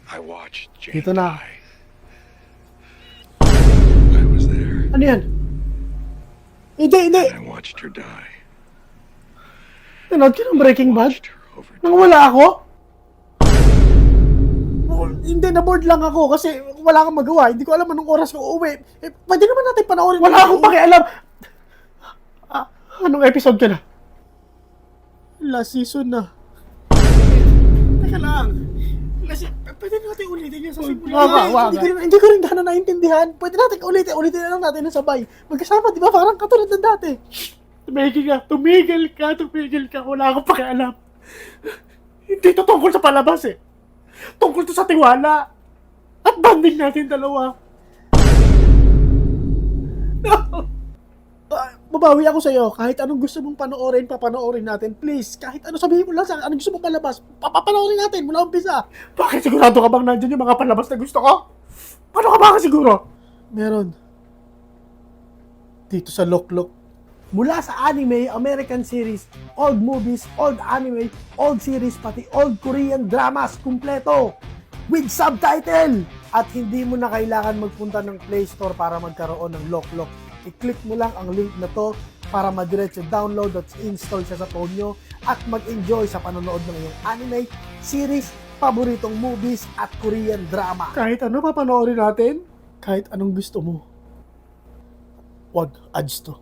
I watched Jane Dito na. die. I was there. Ano yan? Hindi. I watched her die. Nanood ka ng Breaking Bad? Watched her overdose. Nang wala ako? Hindi, na-board lang ako kasi wala kang magawa. Hindi ko alam anong oras ko uuwi. Pwede naman natin panoorin. Wala akong pakialam. Anong episode ka na? Last season na. Teka lang. Pwede natin ulitin yung sa simula. Hindi ko rin gano'n naintindihan. Pwede natin ulitin na lang natin ng sabay. Magkasama, di ba? Parang katulad ng dati. Tumigil ka. Wala akong pakialam. Hindi to tungkol sa palabas eh. Tungkol to sa tiwala. At banding natin dalawa. Babawi ako sa'yo. Kahit anong gusto mong panoorin, papanoorin natin. Please, kahit ano sabihin mo lang sa anong gusto mong palabas, papanoorin natin mula umpisa. Bakit sigurado ka bang nandyan yung mga palabas na gusto ko? Paano ka makasiguro? Meron. Dito sa Loklok. Mula sa anime, American series, old movies, old anime, old series, pati old Korean dramas, kumpleto. With subtitle! At hindi mo na kailangan magpunta ng Play Store para magkaroon ng Loklok. I-click mo lang ang link na to para madiretso download at install siya sa phone nyo at mag-enjoy sa panonood ng iyong anime, series, paboritong movies at Korean drama. Kahit ano papanoorin natin, kahit anong gusto mo. Wag ads to.